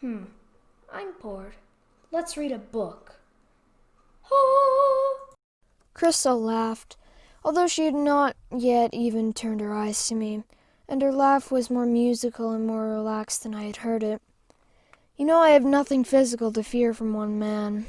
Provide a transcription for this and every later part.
I'm bored. Let's read a book. Oh! Crystal laughed, although she had not yet even turned her eyes to me, and her laugh was more musical and more relaxed than I had heard it. You know, I have nothing physical to fear from one man,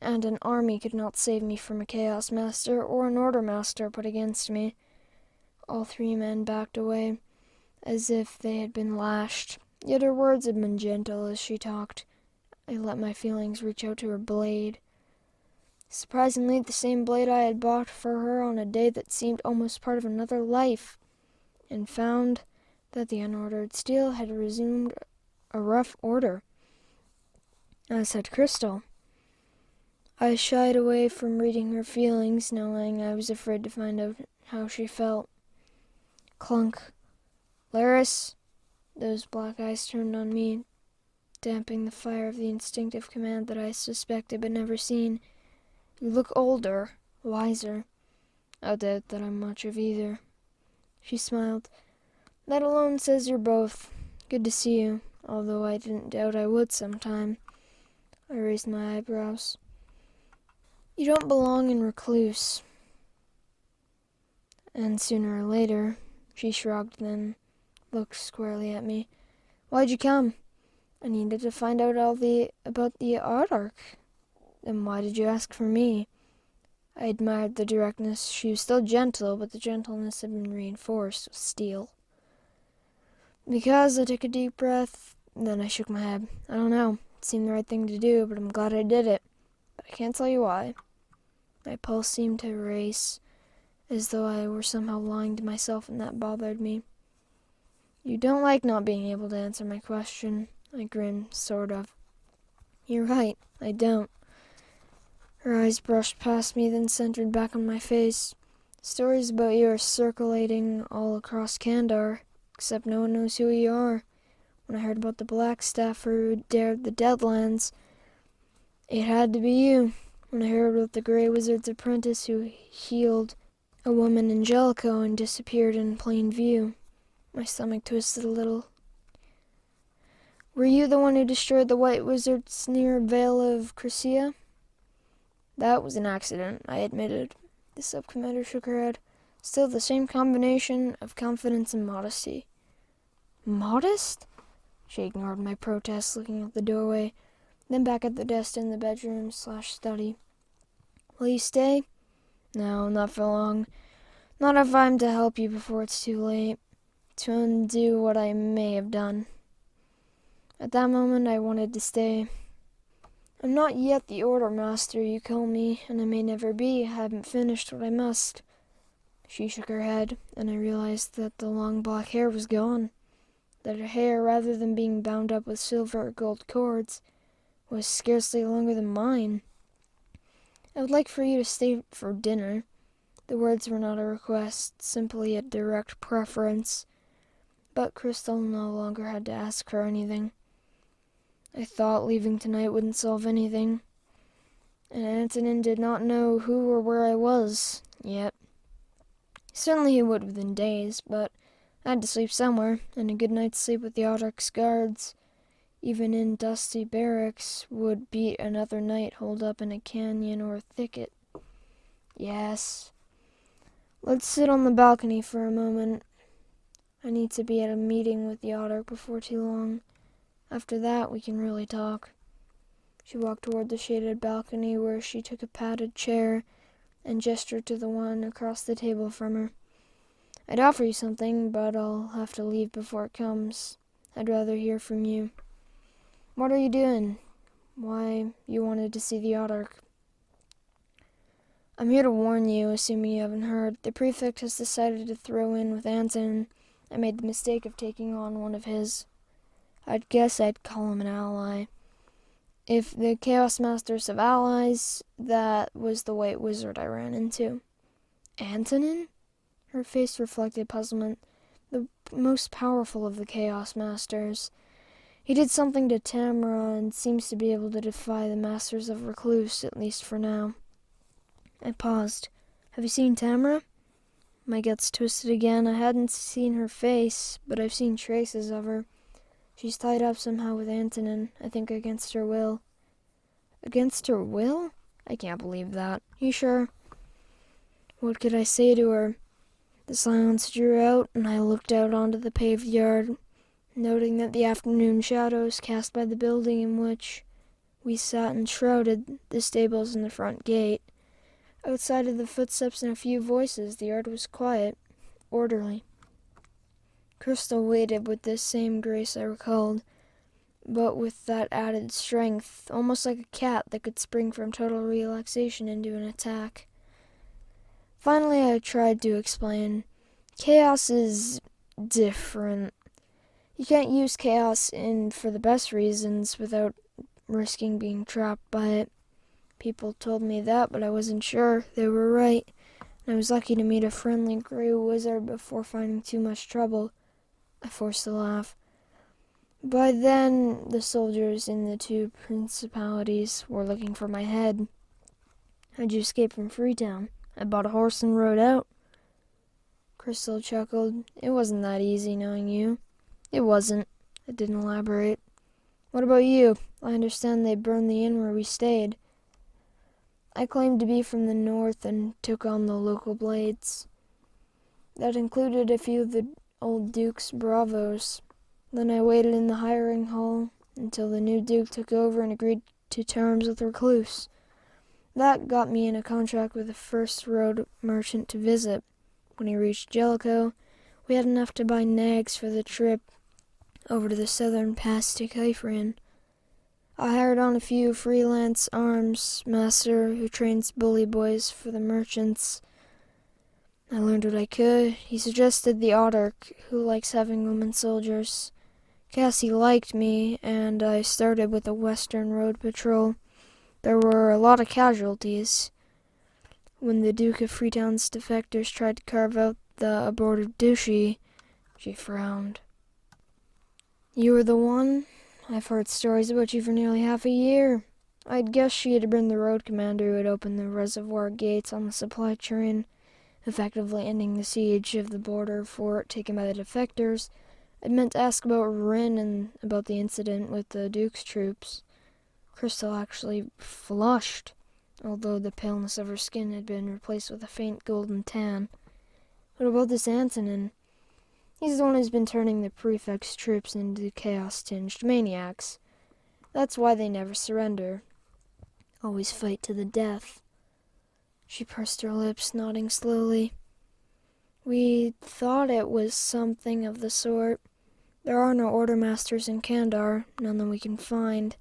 and an army could not save me from a Chaos Master or an Order Master put against me. All three men backed away, as if they had been lashed, yet her words had been gentle as she talked. I let my feelings reach out to her blade. Surprisingly, the same blade I had bought for her on a day that seemed almost part of another life, and found that the unordered steel had resumed a rough order, as had Crystal. I shied away from reading her feelings, knowing I was afraid to find out how she felt. Clunk. Laris. Those black eyes turned on me, damping the fire of the instinctive command that I suspected but never seen. You look older, wiser. I doubt that I'm much of either. She smiled. That alone says you're both. Good to see you, although I didn't doubt I would sometime. I raised my eyebrows. You don't belong in Recluce. And sooner or later, she shrugged, then looked squarely at me. Why'd you come? I needed to find out about the Ark. Then why did you ask for me? I admired the directness. She was still gentle, but the gentleness had been reinforced with steel. Because I took a deep breath, then I shook my head. I don't know. It seemed the right thing to do, but I'm glad I did it. But I can't tell you why. My pulse seemed to race, as though I were somehow lying to myself, and that bothered me. You don't like not being able to answer my question. I grinned, sort of. You're right, I don't. Her eyes brushed past me, then centered back on my face. Stories about you are circulating all across Kandar, except no one knows who you are. When I heard about the Black Staffer who dared the Deadlands, it had to be you. When I heard about the Grey Wizard's apprentice who healed a woman in Jellicoe and disappeared in plain view, my stomach twisted a little. Were you the one who destroyed the White Wizards near Vale of Crescia? That was an accident, I admitted. The subcommander shook her head. Still the same combination of confidence and modesty. Modest? She ignored my protest, looking at the doorway, then back at the desk in the bedroom/study. Will you stay? No, not for long. Not if I'm to help you before it's too late. To undo what I may have done. At that moment, I wanted to stay. I'm not yet the Order Master you call me, and I may never be. I haven't finished what I must. She shook her head, and I realized that the long black hair was gone. That her hair, rather than being bound up with silver or gold cords, was scarcely longer than mine. I would like for you to stay for dinner. The words were not a request, simply a direct preference. But Crystal no longer had to ask for anything. I thought leaving tonight wouldn't solve anything, and Antonin did not know who or where I was, yet. Certainly he would within days, but I had to sleep somewhere, and a good night's sleep with the Autarch's guards, even in dusty barracks, would beat another night holed up in a canyon or a thicket. Yes. Let's sit on the balcony for a moment. I need to be at a meeting with the Autarch before too long. After that, we can really talk. She walked toward the shaded balcony where she took a padded chair and gestured to the one across the table from her. I'd offer you something, but I'll have to leave before it comes. I'd rather hear from you. What are you doing? Why, you wanted to see the Autarch. I'm here to warn you, assuming you haven't heard. The prefect has decided to throw in with Anton. I made the mistake of taking on one of his. I'd guess I'd call him an ally. If the Chaos Masters have allies, that was the White Wizard I ran into. Antonin? Her face reflected puzzlement. The most powerful of the Chaos Masters. He did something to Tamara and seems to be able to defy the Masters of Recluce, at least for now. I paused. Have you seen Tamara? My guts twisted again. I hadn't seen her face, but I've seen traces of her. She's tied up somehow with Antonin, I think against her will. Against her will? I can't believe that. You sure? What could I say to her? The silence drew out, and I looked out onto the paved yard, noting that the afternoon shadows cast by the building in which we sat enshrouded the stables and the front gate. Outside of the footsteps and a few voices, the yard was quiet, orderly. Crystal waited with this same grace I recalled, but with that added strength, almost like a cat that could spring from total relaxation into an attack. Finally, I tried to explain. Chaos is different. You can't use chaos for the best reasons without risking being trapped by it. People told me that, but I wasn't sure. They were right. And I was lucky to meet a friendly gray wizard before finding too much trouble. I forced a laugh. By then, the soldiers in the two principalities were looking for my head. How'd you escape from Freetown? I bought a horse and rode out. Crystal chuckled. It wasn't that easy knowing you. It wasn't. I didn't elaborate. What about you? I understand they burned the inn where we stayed. I claimed to be from the north and took on the local blades. That included a few of the old Duke's bravos. Then I waited in the hiring hall until the new Duke took over and agreed to terms with Recluce. That got me in a contract with the first road merchant to visit. When he reached Jellicoe, we had enough to buy nags for the trip over to the southern pass to Kyfrin. I hired on a few freelance arms master who trains bully boys for the merchants. I learned what I could. He suggested the Otter, who likes having women soldiers. Cassie liked me, and I started with the Western Road Patrol. There were a lot of casualties. When the Duke of Freetown's defectors tried to carve out the aborted Duchy, she frowned. You were the one? I've heard stories about you for nearly half a year. I'd guessed she had been the road commander who had opened the reservoir gates on the supply train, effectively ending the siege of the border fort taken by the defectors. I'd meant to ask about Rin and about the incident with the Duke's troops. Crystal actually flushed, although the paleness of her skin had been replaced with a faint golden tan. What about this Antonin? He's the one who's been turning the prefect's troops into chaos-tinged maniacs. That's why they never surrender. Always fight to the death. She pursed her lips, nodding slowly. We thought it was something of the sort. There are no order masters in Kandar, none that we can find.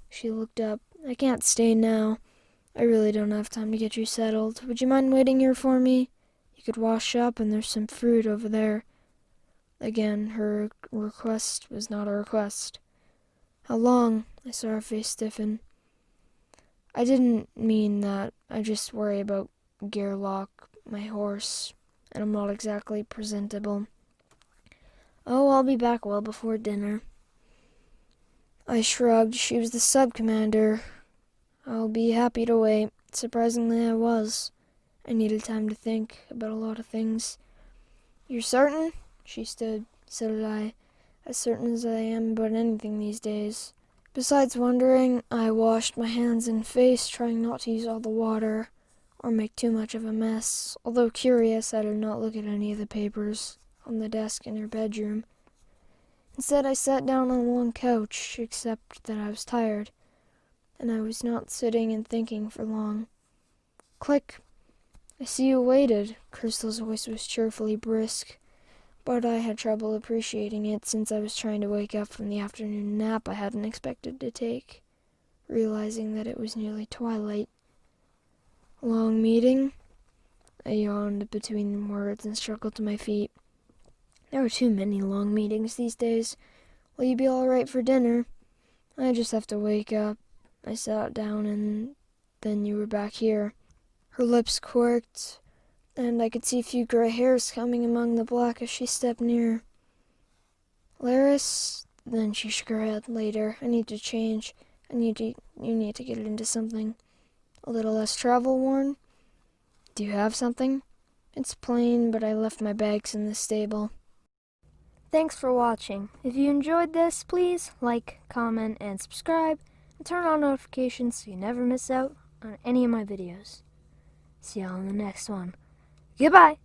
She looked up. I can't stay now. I really don't have time to get you settled. Would you mind waiting here for me? You could wash up, and there's some fruit over there. Again, her request was not a request. How long? I saw her face stiffen. I didn't mean that. I just worry about Gearlock, my horse, and I'm not exactly presentable. Oh, I'll be back well before dinner. I shrugged. She was the sub-commander. I'll be happy to wait. Surprisingly, I was. I needed time to think about a lot of things. You're certain? She stood. So did I. As certain as I am about anything these days. Besides wondering, I washed my hands and face, trying not to use all the water or make too much of a mess. Although curious, I did not look at any of the papers on the desk in her bedroom. Instead, I sat down on one couch, except that I was tired, and I was not sitting and thinking for long. Click. I see you waited. Crystal's voice was cheerfully brisk, but I had trouble appreciating it since I was trying to wake up from the afternoon nap I hadn't expected to take, realizing that it was nearly twilight. Long meeting? I yawned between words and struggled to my feet. There are too many long meetings these days. Will you be all right for dinner? I just have to wake up. I sat down and then you were back here. Her lips quirked, and I could see a few gray hairs coming among the black as she stepped near. Laris? Then she shook her head. Later. I need to change. You need to get into something a little less travel-worn. Do you have something? It's plain, but I left my bags in the stable. Thanks for watching. If you enjoyed this, please like, comment, and subscribe, and turn on notifications so you never miss out on any of my videos. See y'all in the next one. Goodbye!